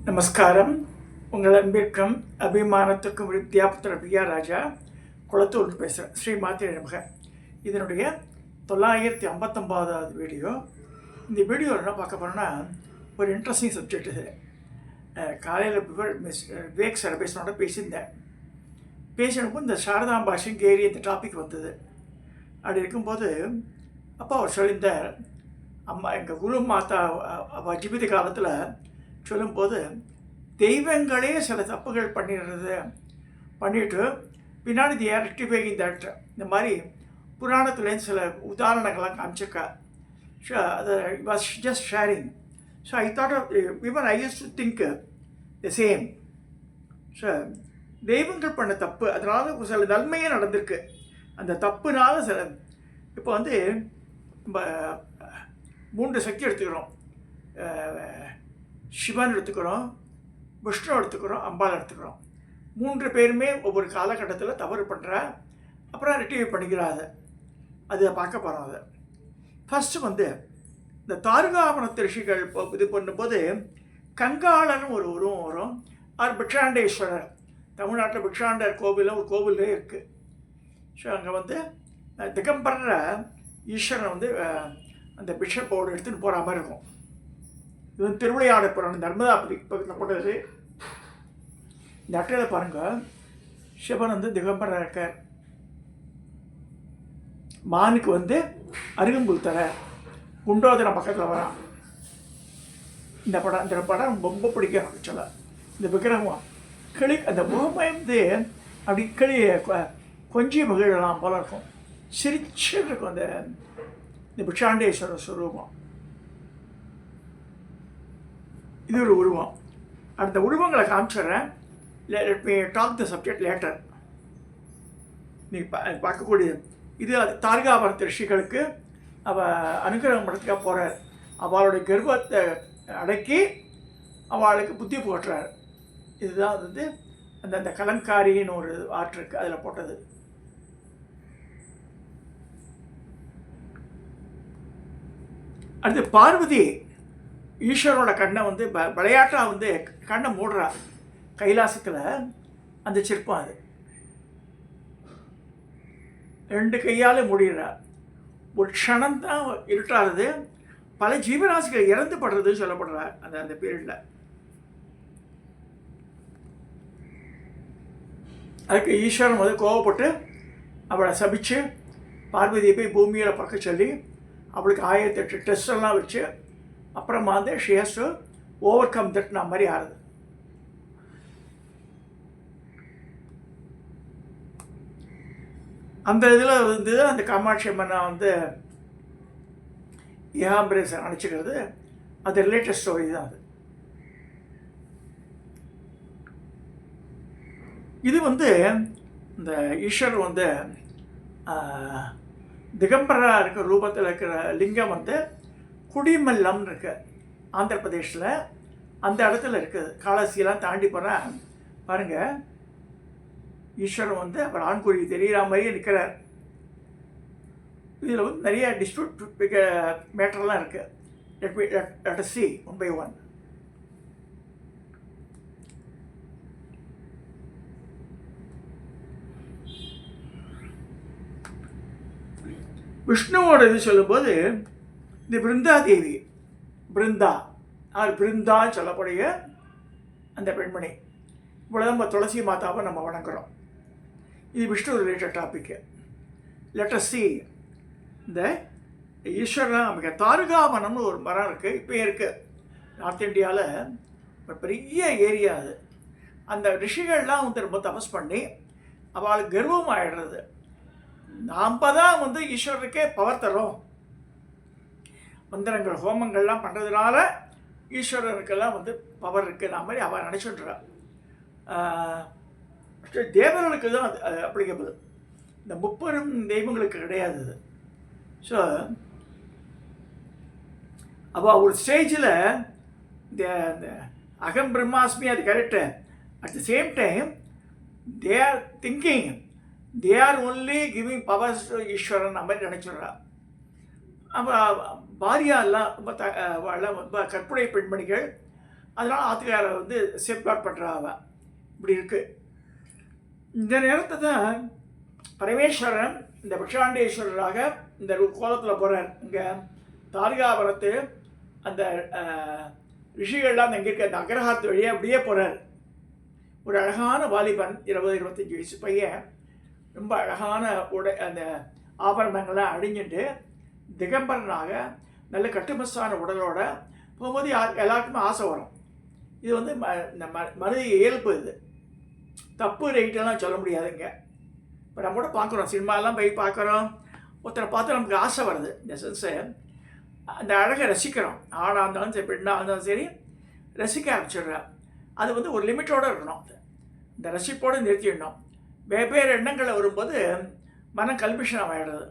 நமஸ்காரம். உங்கள் அன்பிற்கும் அபிமானத்துக்கும் வித்யாபுத்திர பிரியா ராஜா குளத்தூர் பேசுகிறேன். ஸ்ரீ மாத்திரை நமக. இதனுடைய 959வது வீடியோ. இந்த வீடியோ என்ன பார்க்க போகிறோன்னா, ஒரு இன்ட்ரெஸ்டிங் சப்ஜெக்ட் இது. காலையில் விவேக் சரபேசனோட பேசினப்போ இந்த சாரதாம்பா சிங்கேரி இந்த டாபிக் வந்தது. அப்படி இருக்கும்போது அப்போ அவர் சொல்லியிருந்தார், அம்மா எங்கள் குரு மாதா அவள் ஜீவித காலத்தில் சொல்லும்போது தெய்வங்களே சில தப்புகள் பண்ணிட்டு பின்னாடி தி ஆர் ரெக்டிஃபையிங் தட். இந்த மாதிரி புராணத்துலேருந்து சில உதாரணங்கள்லாம் காமிச்சிருக்கா. ஸோ அது was just sharing. So I thought of even I use to think the same. So தெய்வங்கள் பண்ண தப்பு, அதனால் சில நன்மையே நடந்திருக்கு. அந்த தப்புனால சில இப்போ வந்து நம்ம 3 சக்தி எடுத்துக்கிறோம். சிவன் எடுத்துக்கிறோம், விஷ்ணு எடுத்துக்கிறோம், அம்பாள் எடுத்துக்கிறோம். 3 பேருமே ஒவ்வொரு காலகட்டத்தில் தவறு பண்ணுறா, அப்புறம் ரெக்டிஃபை பண்ணிக்கிறாங்க. அதை பார்க்க போகிறோம். அதை ஃபஸ்ட்டு வந்து இந்த தாருகாவனத்து ரிஷிகள் இது பண்ணும்போது கங்காளன் ஒரு உருவம் வரும். அவர் பிக்ஷாண்டேஸ்வரர், தமிழ்நாட்டில் பிக்ஷாண்டர் கோவிலும் ஒரு கோவிலே இருக்குது. ஸோ அங்கே வந்து திகம்பர ஈஸ்வரன் வந்து அந்த பிஷப்போடு எடுத்துகிட்டு போகிற மாதிரி இருக்கும். இது வந்து திருவிளையாட புராணம் நர்மதாபதி பக்கத்தில் போட்டது. இந்த அட்டையில் பாருங்கள், சிவன் வந்து திகம்பரம் இருக்கார். மானுக்கு வந்து அருகம்புல் தர குண்டோதர பக்கத்தில் வரான். இந்த படம் ரொம்ப பிடிக்கும் ஆக்சுவலாக. இந்த விக்கிரகம் அந்த முகமை வந்து அப்படி கொஞ்சி மகிழலாம் போல இருக்கும், சிரிச்சு இருக்கும் இந்த பிக்ஷாண்டேஸ்வரர் ஸ்வரூபம். இது ஒரு உருவம். அந்த உருவங்களை காமிச்சிட்றேன். Let me talk the subject later. நீங்கள் பார்க்கக்கூடிய இது தாரகாவனத்து ரிஷிகளுக்கு அவள் அனுகிரகம் பண்ணுறதுக்காக போகிறார். அவளுடைய கர்வத்தை அடக்கி அவளுக்கு புத்தி போட்டுறார். இதுதான் வந்து அந்த கலங்காரின்னு ஒரு ஆற்று இருக்குது, அதில் போட்டது. அடுத்து பார்வதி ஈஸ்வரோட கண்ணை வந்து விளையாட்டாக வந்து கண்ணை மூடுறா. கைலாசத்தில் அந்த சிற்பம் அது 2 கையால் மூடிடுறா. ஒரு க்ஷணம்தான் இருட்டாகிறது. பல ஜீவராசிகள் இறந்து படுறதுன்னு சொல்லப்படுறா அந்த பீரியடில். அதுக்கு ஈஸ்வரன் வந்து கோவப்பட்டு அவளை சபிச்சு பார்வதியை போய் பூமியில் பக்க சொல்லி அவளுக்கு 1008 டெஸ்டெல்லாம் வச்சு அப்புறமா வந்து she has to overcome தட்னா மாதிரி ஆறுது. அந்த இதில் வந்து அந்த காமாட்சி அம்மனை வந்து ஏகாம்பரேசன் அணைச்சிக்கிறது, அது ரிலேட்டட் ஸ்டோரி தான் அது. இது வந்து இந்த ஈஸ்வரர் வந்து திகம்பரா இருக்கிற ரூபத்தில் இருக்கிற லிங்கம் வந்து குடிமல்லம்னு இருக்கு ஆந்திர பிரதேஷில். அந்த இடத்துல இருக்குது. காலசியெல்லாம் தாண்டி போகிறேன் பாருங்கள். ஈஸ்வரன் வந்து அவர் ஆண்குறி தெரிகிற மாதிரியே நிற்கிறார். இதில் வந்து நிறைய டிஸ்பியூட் மேட்டர்லாம் இருக்குது. Let us see one by one. விஷ்ணுவோட இது சொல்லும்போது இந்த பிருந்தா தேவி, பிருந்தா சொல்லக்கூடிய அந்த பெண்மணி, இவ்வளோ நம்ம துளசி மாதாவை நம்ம வணங்குறோம். இது Vishnu related topic. Let us see இந்த ஈஸ்வரன் நமக்கு தாருகாவனம்னு ஒரு மரம் இருக்குது, இப்போ இருக்குது நார்த் இந்தியாவில். ஒரு பெரிய ஏரியா அது. அந்த ரிஷிகள்லாம் வந்து ரொம்ப தபஸ் பண்ணி அவளுக்கு கர்வம் ஆகிடுறது. நாம் தான் வந்து ஈஸ்வரருக்கே பவர் தரோம், மந்திரங்கள் ஹோமங்கள்லாம் பண்ணுறதுனால ஈஸ்வரனுக்கெல்லாம் வந்து பவர் இருக்குன்னா மாதிரி அவள் நினச்சிட்றா. தேவர்களுக்கு தான் அது அப்ளிகபிள், இந்த 30 தெய்வங்களுக்கு கிடையாது அது. ஸோ அவள் ஒரு ஸ்டேஜில் இந்த அகம் பிரம்மாஸ்மி அது correct. At the same time they are thinking they are only giving powers to Eswaran மாதிரி நினச்சிட்றா. அப்போ பாரியாலாம் ரொம்ப கற்புடை பெண்மணிகள் அதனால் ஆத்துக்காரை வந்து சேஃப்கார்ட் பண்ணுறா அவள். இப்படி இருக்குது. இந்த நேரத்தை தான் பரமேஸ்வரன் இந்த பிக்ஷாண்டேஸ்வரராக இந்த கோலத்தில் போகிறார். இங்கே தாரிகாபுரத்து அந்த ரிஷிகள்லாம் அங்கே இருக்க அந்த அக்ரஹாரத்து வழியாக அப்படியே போகிறார். ஒரு அழகான வாலிபன், 20-25 வயசு பையன், ரொம்ப அழகான அந்த ஆபரணங்கள்லாம் அணிஞ்சிட்டு திகம்பரனாக நல்ல கட்டுமஸ்தான உடலோட போகும்போது எல்லாருக்குமே ஆசை வரும். இது வந்து இந்த மனித இயல்பு. இது தப்பு ரைட்டெல்லாம் சொல்ல முடியாதுங்க. இப்போ நம்ம கூட பார்க்குறோம், சினிமாலாம் போய் பார்க்குறோம், ஒருத்தரை பார்த்து நமக்கு ஆசை வருது. இந்த சென்ஸு அந்த அழகை ரசிக்கிறோம். ஆணாக இருந்தாலும் சரி, பெண்ணாக இருந்தாலும் சரி, ரசிக்க ஆரம்பிச்சிடுறேன். அது வந்து ஒரு லிமிட்டோடு இருக்கணும். இந்த ரசிப்போடு நிறுத்திடணும். வெவ்வேறு எண்ணங்கள் வரும்போது மனம் கல்மிஷம் ஆகிடுறது.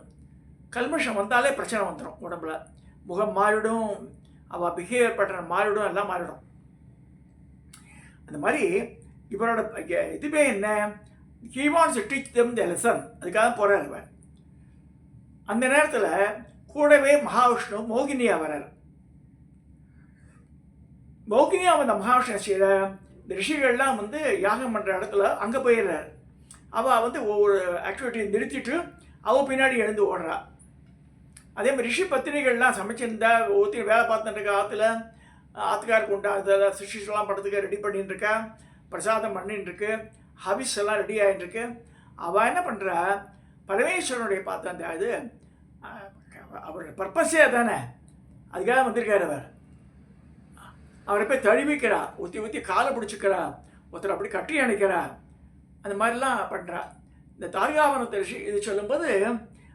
கல்மிஷம் வந்தாலே பிரச்சனை வந்துடும். உடம்புல முகம் மாறிடும், அவள் பிஹேவியர் பேட்டர்ன் மாறிடும், எல்லாம் மாறிடும். அந்த மாதிரி இவரோட இதுவே என்ன, he wants to teach them the lesson. அதுக்காக போகிறார் இவன். அந்த நேரத்தில் கூடவே மகாவிஷ்ணு மோகினியா வர்றார். மோகினியா வந்த மகாவிஷ்ணு செய்கிற இந்த ரிஷிகள்லாம் வந்து யாகம் பண்ணுற இடத்துல அங்கே போயிடுறார். அவள் வந்து ஒவ்வொரு ஆக்டிவிட்டியை நிறுத்திட்டு அவள் பின்னாடி எழுந்து ஓடுறா. அதே மாதிரி ரிஷி பத்திரிகைகள்லாம் சமைச்சிருந்தா ஒருத்தி வேலை பார்த்துட்டு இருக்கா. ஆற்றுக்காருக்கு உண்டான சிஷிஷெல்லாம் படத்துக்கு ரெடி பண்ணிட்டு இருக்கா, பிரசாதம் பண்ணிட்டு இருக்கு, ஹவிஸ் எல்லாம் ரெடி ஆகிட்டு இருக்கு. அவள் என்ன பண்ணுறா, பரமேஸ்வரனுடைய பார்த்த அந்த இது அவருடைய பர்பஸே தானே, அதுக்காக வந்திருக்கார் அவர். அவரை போய் தழுவிக்கிறா, ஊற்றி காலை பிடிச்சிக்கிறா, ஒருத்தர் அப்படி கட்டி அணைக்கிறா, அந்த மாதிரிலாம் பண்ணுறா. இந்த தாரிகாவனத்தை இது சொல்லும்போது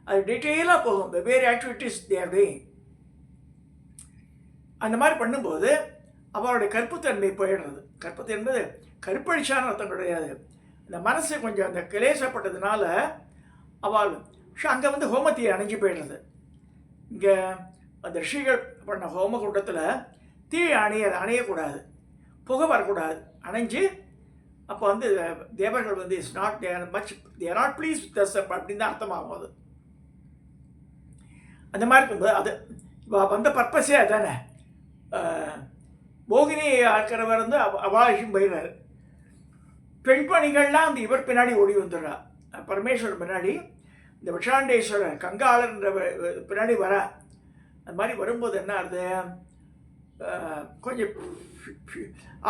அது டீட்டெயிலாக போகும். வெவ்வேறு ஆக்டிவிட்டீஸ் தேர் டூயிங். அந்த மாதிரி பண்ணும்போது அவளுடைய கற்புத்தன்மை போயிடுறது. கற்புத்தன்மை என்பது கற்பழிச்சான அர்த்தம் கிடையாது. இந்த மனசு கொஞ்சம் அந்த கிளேசப்பட்டதுனால அவள் அங்கே வந்து ஹோமத்தீயை அணைஞ்சு போயிடுறது. இங்கே அந்த ரிஷிகள் பண்ண ஹோம கூட்டத்தில் தீ அணையக்கூடாது, புகை வரக்கூடாது, அணைஞ்சு அப்போ வந்து தேவர்கள் வந்து it's not much there not please with us அப்படின்னு தான் அர்த்தமாகும். அது அந்த மாதிரி இருக்கும்போது அது வந்த பர்பஸே அதானே. மோகினி ஆக்கிறவர் வந்து அவாஷம் போயிடுறாரு. பெண்பணிகள்லாம் அந்த இவர் பின்னாடி ஓடி வந்துடுறா. பரமேஸ்வரர் பின்னாடி இந்த விஷாண்டேஸ்வரர் கங்காளர்ன்ற பின்னாடி வர. அந்த மாதிரி வரும்போது என்ன ஆகுது, கொஞ்சம்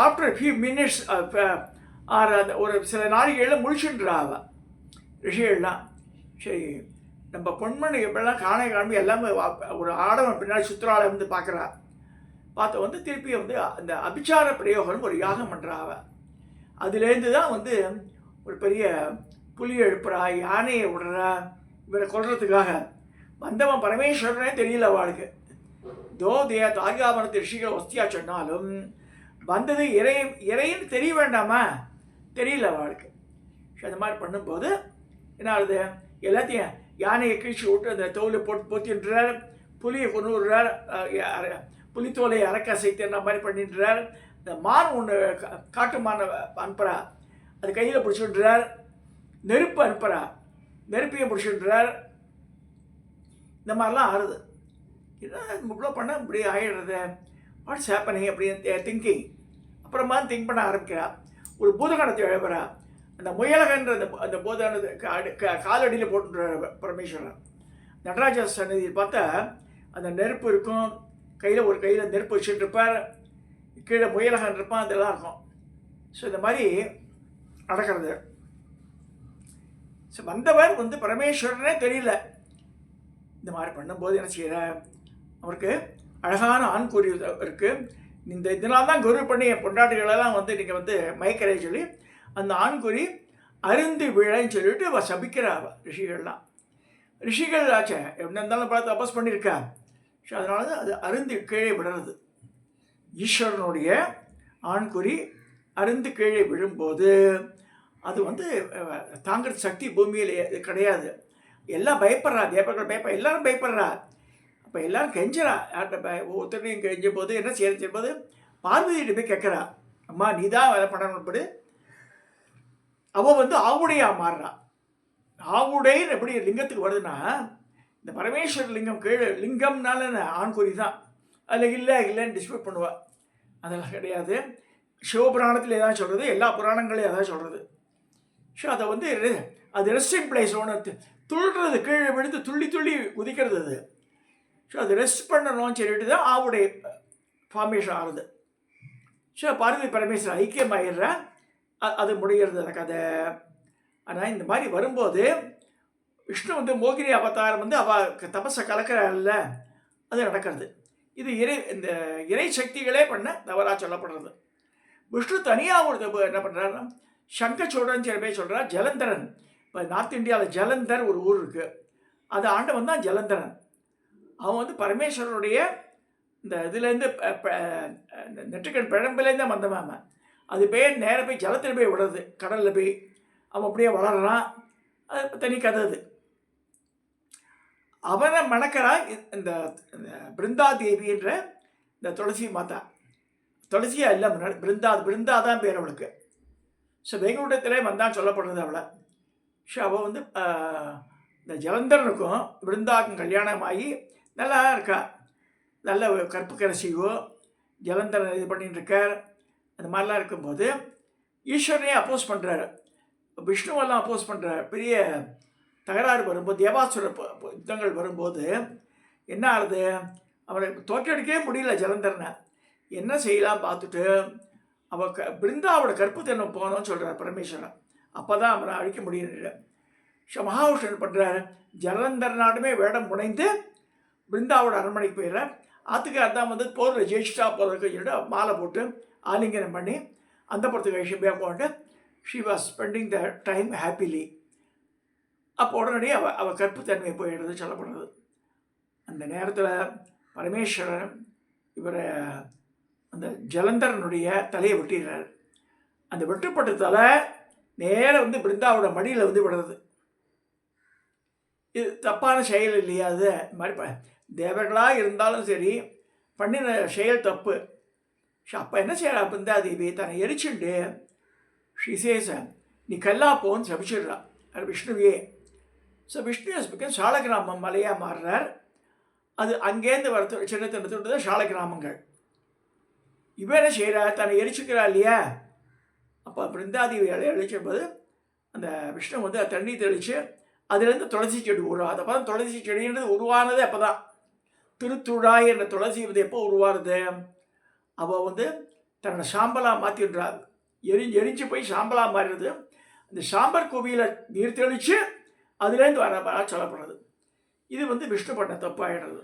ஆஃப்டர் ஃபியூ மினிட்ஸ் ஆர் அந்த ஒரு சில நாளிகளில் முழிச்சுன்றா அவள் ரிஷிகள்லாம். சரி, நம்ம பொன்மணி எப்படிலாம் காணி எல்லாமே ஒரு ஆடவன் பின்னாடி சுற்றுலாவில் வந்து பார்க்குறா. பார்த்த வந்து திருப்பி வந்து அந்த அபிச்சார பிரயோகம் ஒரு யாகம் பண்ணுறா அவள். அதுலேருந்து தான் வந்து ஒரு பெரிய புலி எழுப்புறா, யானையை விடுறா, இவரை கொள்றதுக்காக. வந்தவன் பரமேஸ்வரனே தெரியல அவளுக்கு. தாரிகாவனத்து ரிஷிகள் வஸ்தியா சொன்னாலும் வந்தது இறைன்னு தெரிய வேண்டாமா, தெரியல அவளுக்கு. அந்த மாதிரி பண்ணும்போது என்ன ஆகுது, எல்லாத்தையும் யானையை கிழிச்சு விட்டு அந்த தோலை போட்டு போத்தின்றார், புலியை கொண்டு விடுறார், புலித்தோலை அறக்க செய்துன்ற மாதிரி பண்ணின்றார். இந்த மான் ஒன்று காட்டு மானை அனுப்புகிறா, அது கையில் பிடிச்சுன்றார். நெருப்பு அனுப்புகிறா, நெருப்பையும் பிடிச்சுன்றார். இந்த மாதிரிலாம் ஆறுது. என்ன இவ்வளோ பண்ண இப்படி ஆகிடுறது, வாட்ஸ் ஹேப்பனிங் அப்படின்னு திங்கிங். அப்புறமா திங்க் பண்ண ஆரம்பிக்கிறா. ஒரு பூதகணத்தை எழுப்புறா. அந்த முயலகன்ற அந்த பூதகணத்தை காலடியில் போட்டுன்றார் பரமேஸ்வரன். நடராஜ சன்னதியில் பார்த்தா அந்த நெருப்பு இருக்கும், கையில் ஒரு கையில் நெருப்பு வச்சுட்டு இருப்பார், கீழே முயலகன் இருப்பான், அதெல்லாம் இருக்கும். ஸோ இந்த மாதிரி நடக்கிறது. ஸோ வந்தவர் வந்து பரமேஸ்வரனே தெரியல. இந்த மாதிரி பண்ணும்போது என்ன செய்கிற, அவருக்கு அழகான ஆண்குறி இருக்குது. இந்த இதனால தான் குரு பண்ணி என் பொண்டாட்டிகளெல்லாம் வந்து நீங்கள் வந்து மயக்கரை சொல்லி அந்த ஆண்குறி அருந்து விழன்னு சொல்லிட்டு அவள் சபிக்கிறா. அவள் ரிஷிகள்லாம் ரிஷிகள் ஆச்சே என்ன இருந்தாலும் பார்த்து தபஸ் பண்ணியிருக்கா. ஸோ அதனால தான் அது அருந்து கீழே விடுறது. ஈஸ்வரனுடைய ஆண்குறி அருந்து கீழே விழும்போது அது வந்து தாங்கிற சக்தி பூமியில் கிடையாது. எல்லாம் பயப்படுறா, தேவர்கள் எல்லாரும் பயப்படுறா. அப்போ எல்லாரும் கெஞ்சுறா. யார்கிட்ட ஒவ்வொருத்தரையும் கெஞ்சும் போது என்ன செய்யறது போது பார்வதியிட்ட போய் கேட்குறா, அம்மா நீ தான் வேலை பண்ணணும்னு. அவள் வந்து ஆவுடையாக மாறுறா. ஆவுடைன்னு எப்படி லிங்கத்துக்கு வருதுன்னா, இந்த பரமேஸ்வர லிங்கம் கீழே லிங்கம்னால ஆண்குறி தான், அதில் இல்லைன்னு டிஸ்பியூட் பண்ணுவாள். அதெல்லாம் கிடையாது. சிவபுராணத்தில் ஏதாவது சொல்கிறது, எல்லா புராணங்களையும் ஏதாவது சொல்கிறது. ஸோ அதை வந்து அது ரெஸ்டிங் பிளேஸ் ஒன்று துள்ளுறது, கீழே விழுந்து துள்ளி துள்ளி குதிக்கிறது அது. ஸோ அது ரெஸ்ட் பண்ணணும்னு சொல்லிட்டு தான் ஆவுடைய ஃபார்மேஷன் ஆகுது. ஸோ பார்வதி பரமேஸ்வரன் ஐக்கியமாயிடுற அது முடிகிறது அந்த கதை. ஆனால் இந்த மாதிரி வரும்போது விஷ்ணு வந்து மோகினி அவதாரம் வந்து அவள் தபஸை கலக்கிறாள்ல, அது நடக்கிறது. இது இந்த இறை சக்திகளே பண்ண தவறாக சொல்லப்படுறது. விஷ்ணு தனியாக ஒரு என்ன பண்ணுறாருன்னா, சங்கச்சூடன் சில பேர் சொல்கிறா, ஜலந்தரன். இப்போ நார்த் இந்தியாவில் ஜலந்தர் ஒரு ஊர் இருக்குது, அது ஆண்டவன் தான் ஜலந்தரன். அவன் வந்து பரமேஸ்வரனுடைய இந்த இதுலேருந்து நெற்றுக்கண் பிழம்புலேருந்து வந்தவன். அது பேர் நேராக போய் ஜலத்தில் போய் விடுறது, கடலில் போய் அவன் அப்படியே வளர்றான். அது தனி கதை. அது அவனை மணக்கிறா இந்த பிருந்தா தேவின்ற இந்த துளசி மாதா. துளசியா இல்லை, முன்னாடி பிருந்தா தான் பேர் அவளுக்கு. ஸோ வைகுண்டத்திலே வந்தான்னு சொல்லப்படுறது அவளை. ஸோ அவள் வந்து இந்த ஜலந்தரனுக்கும் பிருந்தாவுக்கும் கல்யாணம் ஆகி நல்லா இருக்கா. நல்ல கற்பு கரசியோ ஜலந்தரன் இது பண்ணிட்டு இருக்கார். அந்த மாதிரிலாம் இருக்கும்போது ஈஸ்வரனே அப்போஸ் பண்ணுறாரு, விஷ்ணுவெல்லாம் அப்போஸ் பண்ணுறாரு. பெரிய தகராறு வரும்போது, தேவாசுர யுத்தங்கள் வரும்போது என்ன ஆகுது, அவனை தோற்றடிக்கவே முடியல ஜலந்தரனை. என்ன செய்யலாம் பார்த்துட்டு அவள் பிருந்தாவோட கற்புத்தன்மை போகணும்னு சொல்கிறார் பரமேஸ்வரன். அப்போ தான் அவனை அழிக்க முடியல. ஸோ மகாவிஷ்ணன் பண்ணுறாரு, ஜலந்தரனாலுமே வேடம் புனைந்து பிருந்தாவோட அரண்மனைக்கு போயிடுறார். ஆத்துக்கார் தான் வந்து போகிற ஜெயிச்சிட்டா போகிறதுக்கு சொல்லிட்டு மாலை போட்டு ஆலிங்கனம் பண்ணி அந்த புறத்துக்கு விஷயம் போட்டு she was spending the time happily. அப்போ உடனடியே அவள் கற்புத்தன்மை போயிடுறது சொல்லப்படுறது. அந்த நேரத்தில் பரமேஸ்வரன் இவரை அந்த ஜலந்தரனுடைய தலையை வெட்டிடுறார். அந்த வெட்டப்பட்ட தலை நேராக வந்து பிருந்தாவோட மடியில் வந்து விடுறது. இது தப்பான செயல் இல்லையா? அது மாதிரி தேவர்களாக இருந்தாலும் சரி பண்ணின செயல் தப்பு. அப்போ என்ன செய்யறா பிருந்தா தேவி, தன்னை எரிச்சுண்டு ஸ்ரீசேசன் நீ கல்லாப்போன்னு சபிச்சிடுறா அது விஷ்ணுவே. ஸோ விஷ்ணு சாலகிராமம் மலையாக மாறுறார். அது அங்கேருந்து வர சின்ன தினத்தோடு தான் சாலகிராமங்கள். இவன் என்ன செய்கிறா, தன்னை எரிச்சுக்கிறா இல்லையா? அப்போ பிருந்தாதேவி அழிச்சும்போது அந்த விஷ்ணு வந்து தண்ணி தெளித்து அதுலேருந்து துளசி செடி உருவா. அதை பார்த்தா துளசி செடின்றது உருவானது அப்போ தான். திருத்துழாய் என்ற துளசி வந்து எப்போ உருவாருது, அவள் வந்து தன்னோட சாம்பலாக மாற்றிடுறாள். எரிஞ்சு போய் சாம்பலாக மாறிடுது. அந்த சாம்பல் கோவியில் நீர் தெளித்து அதுலேருந்து வர சொல்லப்படுறது. இது வந்து விஷ்ணு பண்ண தப்பாகிடுறது.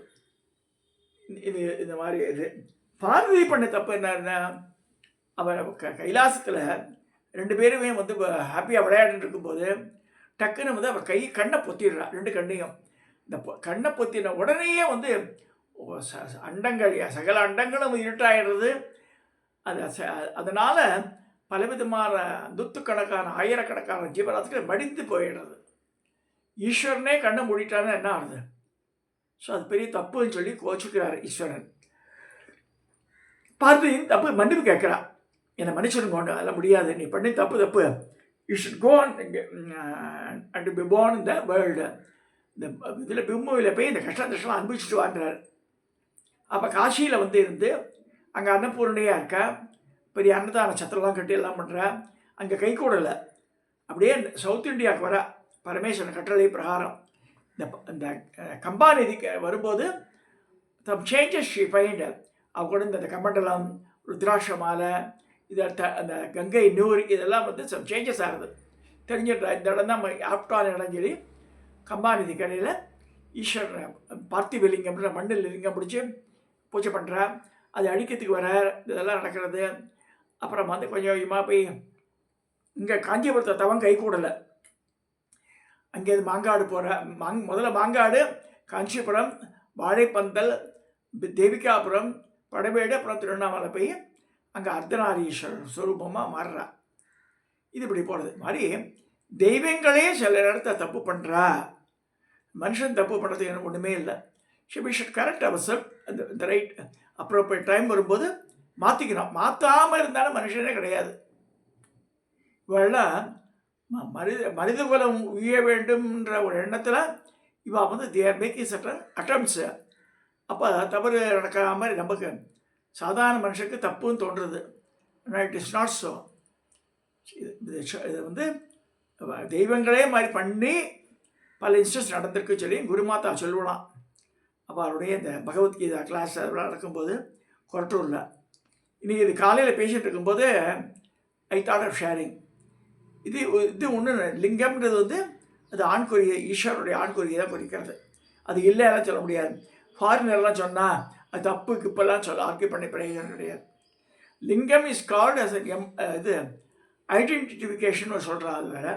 இது இந்த மாதிரி இது பார்வதி பண்ண தப்பு என்னன்னா, அவன் கைலாசத்தில் ரெண்டு பேருமே வந்து ஹாப்பியாக விளையாடிட்டு இருக்கும்போது டக்குன்னு வந்து அவள் கண்ணை பொத்திடுறா, ரெண்டு கண்ணையும். இந்த கண்ணை பொத்தின உடனேயே வந்து அண்டங்கள் சகல அண்டங்களும் இருட்டாயிடுறது. அது அதனால் பலவிதமான நூற்றுக்கணக்கான ஆயிரக்கணக்கான ஜீவராசிகள் மடிந்து போயிடுறது. ஈஸ்வரனே கண்ணை மூடிட்டான்னா என்ன ஆகுது? ஸோ அது பெரிய தப்புன்னு சொல்லி கோச்சுக்கிறார் ஈஸ்வரன். பார்வதியின் தப்பு மன்னிப்பு கேட்குறா, என்னை மன்னிச்சிருங்கோண்டு, அதெல்லாம் முடியாது, நீ பண்ணி தப்பு you should go and be born in the world. இந்த இதில் பிம்முவில் போய் இந்த கஷ்டம் அனுபவிச்சுட்டு வாழ்றார். அப்போ காசியில் வந்து இருந்து அங்கே அன்னபூர்ணியாக இருக்கா, பெரிய அன்னதான சத்திரம்லாம் கட்டி எல்லாம் பண்ணுறா. அங்கே கை கூடலை, அப்படியே சவுத் இந்தியாவுக்கு வர பரமேஸ்வரன் கட்டளை பிரகாரம் இந்த கம்பா நதிக்கு வரும்போது சம் சேஞ்சஸ் ஷி ஃபைண்ட். அவ கூட இந்த கமண்டலம், ருத்ராட்ச மாலை, இதை அந்த கங்கை நூறு இதெல்லாம் வந்து சம் சேஞ்சஸ் ஆகுது. தெரிஞ்சிடுறா இந்த இடம் தான் ஆப்டான இடம் சொல்லி கம்பா நதி கரையில் ஈஸ்வரன் பார்த்திவலிங்கம்ன்ற மண்ணில் லிங்கம் பிடிச்சி பூஜை பண்ணுறா. அது அழிக்கிறதுக்கு வர இதெல்லாம் நடக்கிறது. அப்புறம் வந்து கொஞ்சம் கொஞ்சமாக போய் இங்கே காஞ்சிபுரத்தை தவன் கை கூடலை. அங்கேருந்து மாங்காடு போகிற முதல்ல மாங்காடு, காஞ்சிபுரம், வாழைப்பந்தல், தேவிகாபுரம், படவேடு, அப்புறம் திருவண்ணாமலை போய் அங்கே அர்த்தநாரீஸ்வரர் ஸ்வரூபமாக மாறுறா. இது இப்படி போகிறது மாதிரி தெய்வங்களே சில இடத்த தப்பு பண்ணுறா. மனுஷன் தப்பு பண்ணுறதுக்கு எனக்கு ஒன்றுமே இல்லை. We should correct our self இந்த ரைட் அப்ரோப்ரியேட் டைம் வரும்போது மாற்றிக்கணும். மாற்றாமல் இருந்தாலும் மனுஷனே கிடையாது. இவெல்லாம் மனித குலம் உய்ய வேண்டும்ன்ற ஒரு எண்ணத்தில் இவள் வந்து தேர் மேக்கிங் சர்டன் அட்டம்ப்ட்ஸு. அப்போ தவறு நடக்கிற மாதிரி நமக்கு சாதாரண மனுஷனுக்கு தப்புன்னு தோன்றுறது. ஆனால் இட் இஸ் நாட் ஸோ. இது வந்து தெய்வங்களே மாதிரி பண்ணி பல இன்ஸ்டன்ஸ் நடந்திருக்கு சொல்லி குருமாதா சொல்லலாம். அப்போ அவருடைய இந்த பகவத்கீதா கிளாஸ் அதெல்லாம் நடக்கும்போது கொரட்டூரில் இன்றைக்கி இது காலையில் பேசிகிட்டு இருக்கும்போது ஐ தாட் ஆஃப் ஷேரிங். இது ஒன்று லிங்கம்ன்றது வந்து அது ஆண்குறியை, ஈஸ்வருடைய ஆண்குறியை தான் குறிக்கிறது. அது இல்லையெல்லாம் சொல்ல முடியாது. ஃபாரினர்லாம் சொன்னால் அது தப்புக்கு இப்போல்லாம் ஆர்கியூ பண்ணி பிரயோஜனம் கிடையாது. லிங்கம் இஸ் கால்ட் அஸ் இது ஐடென்டிஃபிகேஷன் சொல்கிறாங்க அது வேறு.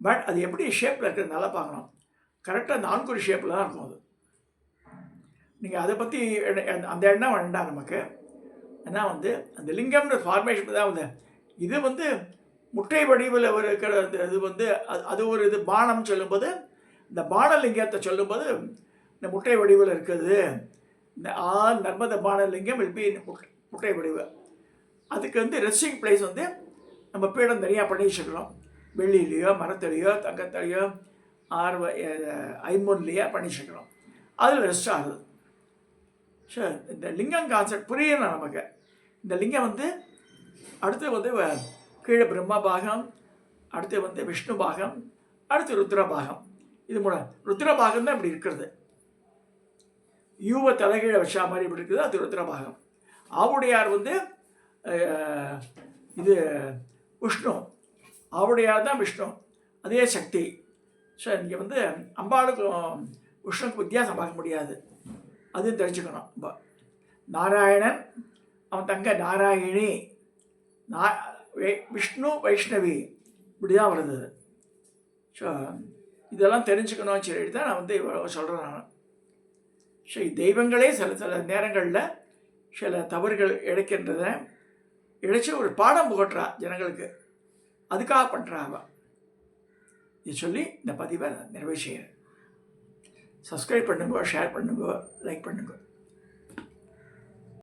பட் அது எப்படி ஷேப்பில் இருக்கிறது நல்லா பார்க்கணும். கரெக்டாக அந்த ஆண்குறி ஷேப்பில் தான் இருக்கும் அது. நீங்கள் அதை பற்றி அந்த எண்ணம் வேண்டாம் நமக்கு. ஏன்னா வந்து அந்த லிங்கம்ன்ற ஃபார்மேஷன் தான் வந்து இது வந்து முட்டை வடிவில் இருக்கிற அந்த இது வந்து அது ஒரு இது பானம் சொல்லும்போது, இந்த பானலிங்கத்தை சொல்லும்போது இந்த முட்டை வடிவில் இருக்குது. இந்த நர்மத பானலிங்கம் வில் பி முட்டை வடிவு. அதுக்கு வந்து ரெஸ்டிங் பிளேஸ் வந்து நம்ம பீடம் தனியாக பண்ணி வச்சுக்கிறோம். வெள்ளியிலையோ மரத்துலையோ தங்கத்துலையோ ஐம்பொன்லையோ பண்ணி வச்சுக்கிறோம். அதில் ரெஸ்ட் ஆகுது. ஸோ இந்த லிங்கம் கான்செப்ட் புரியணும் நமக்கு. இந்த லிங்கம் வந்து அடுத்து வந்து கீழே பிரம்மா பாகம், அடுத்து வந்து விஷ்ணு பாகம், அடுத்து ருத்ர பாகம். இது ருத்ர பாகம் தான் இப்படி இருக்கிறது. யூவை தலைகீழ வச்சா மாதிரி இப்படி இருக்குது, அது ருத்ர பாகம். ஆவுடையார் வந்து இது விஷ்ணு, ஆவுடையார் தான் விஷ்ணு, அதே சக்தி. ஸோ இங்கே வந்து அம்பாளுக்கும் விஷ்ணுக்கு வித்தியாசம் பார்க்க முடியாது, அதுவும் தெரிஞ்சுக்கணும். நாராயணன் அவன் தங்க நாராயணி, விஷ்ணு வைஷ்ணவி, இப்படி தான் வருது. ஸோ இதெல்லாம் தெரிஞ்சுக்கணும்னு சொல்லிட்டு தான் நான் வந்து சொல்கிறேன் நான். ஸோ தெய்வங்களே சில நேரங்களில் சில தவறுகள் இழைக்கின்றத இழைச்சி ஒரு பாடம் புகட்டுறா ஜனங்களுக்கு, அதுக்காக பண்ணுறாங்க. இது சொல்லி இந்த பதிவை நிறைவு செய்கிறேன். சப்ஸ்கிரைப் பண்ணுங்க, ஷேர் பண்ணுங்க, லைக் பண்ணுங்க.